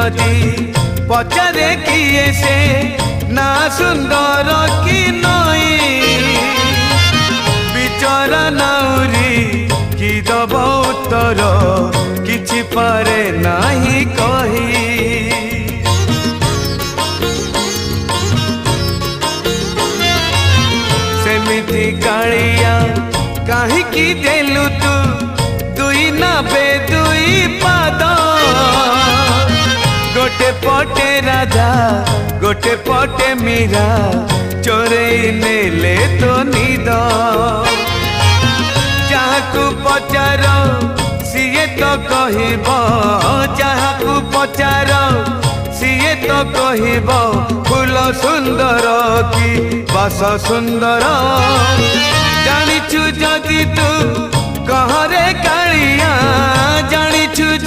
जदि पचारे किए से ना सुंदर कि नई बिचरा नाउरी कि दब उत्तर किछि पारे नाही कही सेमिति कालिया काहीकि देलु तू दुई नाबे दुई पाद गोटे पटे राधा गोटे पटे मीरा चोरई नेले तो निद जहाकू पचार सीए तो कहब जहाकू पचार सीए तो कहब फूल सुंदर कि बास सुंदर जानिछु जदि तू कहरे कालिया जानिछु।